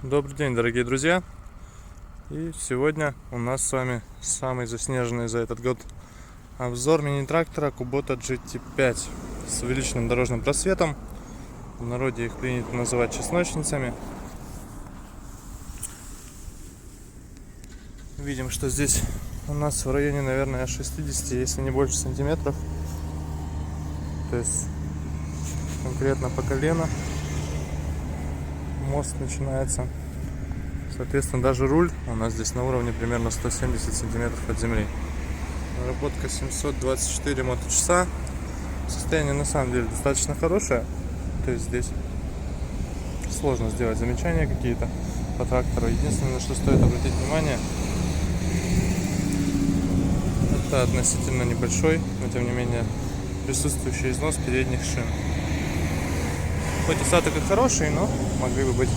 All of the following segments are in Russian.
Добрый день, дорогие друзья! И сегодня у нас с вами самый заснеженный за этот год обзор мини-трактора Kubota GT5 с увеличенным дорожным просветом. В народе их принято называть чесночницами. Видим, что здесь у нас в районе, наверное, 60, если не больше, сантиметров. То есть конкретно по колено. Мост начинается. Соответственно, даже руль у нас здесь на уровне примерно 170 сантиметров от земли. Наработка 724 моточаса. Состояние на самом деле достаточно хорошее. То есть здесь сложно сделать замечания какие-то по трактору. Единственное, на что стоит обратить внимание, это относительно небольшой, но тем не менее присутствующий износ передних шин. Хоть остаток и хороший, но могли бы быть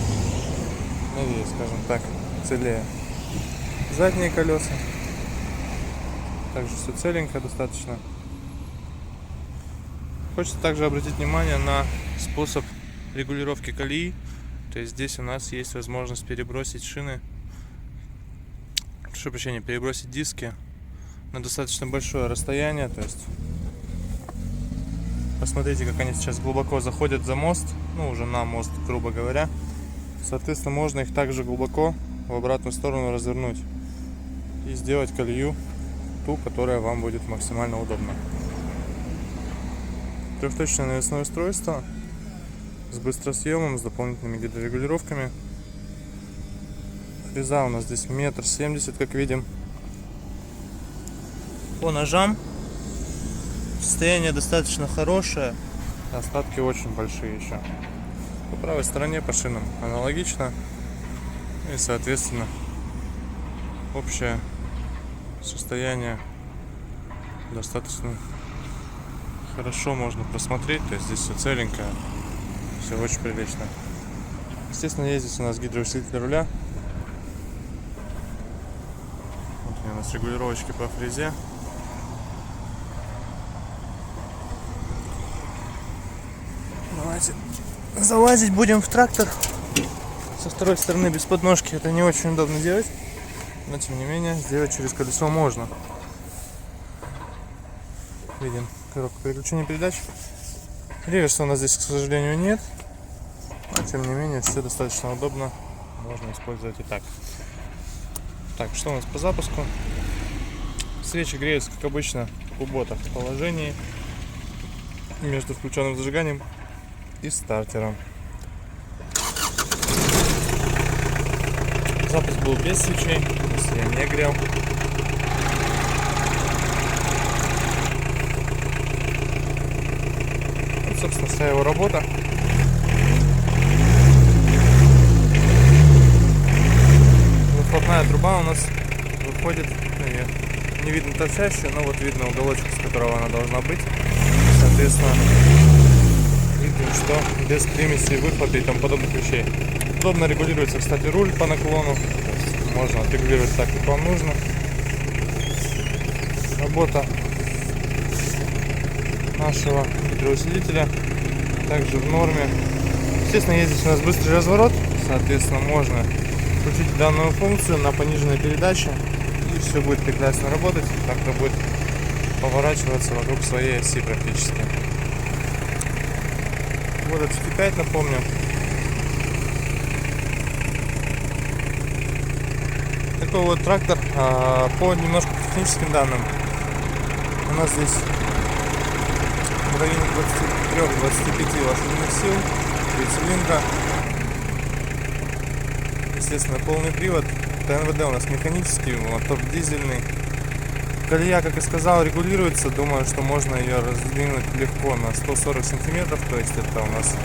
новее, скажем так, целее. Задние колеса также все целенько достаточно. Хочется также обратить внимание на способ регулировки колеи. То есть здесь у нас есть возможность перебросить шины, перебросить диски на достаточно большое расстояние. То есть посмотрите, как они сейчас глубоко заходят за мост, уже на мост, грубо говоря. Соответственно, можно их также глубоко в обратную сторону развернуть и сделать колею ту, которая вам будет максимально удобна. Трехточное навесное устройство с быстросъемом, с дополнительными гидрорегулировками. Фреза у нас здесь 1,70 м, как видим. По ножам состояние достаточно хорошее, остатки очень большие еще. По правой стороне по шинам аналогично, и соответственно общее состояние достаточно хорошо можно просмотреть. То есть здесь все целенькое, все очень прилично. Естественно, есть здесь у нас гидроусилитель руля. Вот у нас регулировочки по фрезе. Давайте залазить будем в трактор со второй стороны без подножки. Это не очень удобно делать, но тем не менее сделать через колесо можно. Видим коробку переключения передач. Реверса у нас здесь, к сожалению, нет, но тем не менее все достаточно удобно, можно использовать и так. Так, что у нас по запуску? Свечи греются, как обычно, в Kubota в положении между включенным зажиганием и стартером. Запуск был без свечей, если я не грел. Вот, собственно, вся его работа. Выхлопная труба у нас выходит, не видно торчащую, но вот видно уголочек, с которого она должна быть. Соответственно, видим, что без примесей, выхлопа и тому подобных вещей. Удобно регулируется, кстати, руль по наклону. Можно отрегулировать так, как вам нужно. Работа нашего гидроусилителя также в норме. Естественно, есть здесь у нас быстрый разворот. Соответственно, можно включить данную функцию на пониженной передаче, и все будет прекрасно работать. Трактор будет поворачиваться вокруг своей оси практически. Вот это GT5, напомню. Такой вот трактор. По немножко техническим данным, у нас здесь в районе 23-25 лошадиных сил, 3 цилиндра. Естественно, полный привод. ТНВД у нас механический, мотор дизельный. Колея, как и сказал, регулируется. Думаю, что можно ее раздвинуть легко на 140 сантиметров. То есть это у нас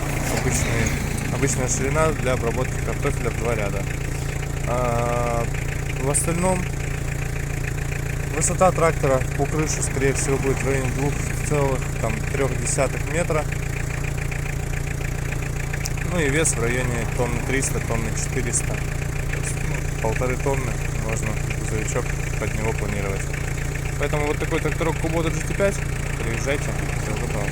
обычная ширина для обработки картофеля в 2 ряда. В остальном высота трактора по крыше, скорее всего, будет в районе 2,3 метра. Ну и вес в районе тонны 300, тонны 400. То есть, 1,5 тонны можно грузовичок под него планировать. Поэтому вот такой тракторок Kubota GT5. Приезжайте. Всего доброго.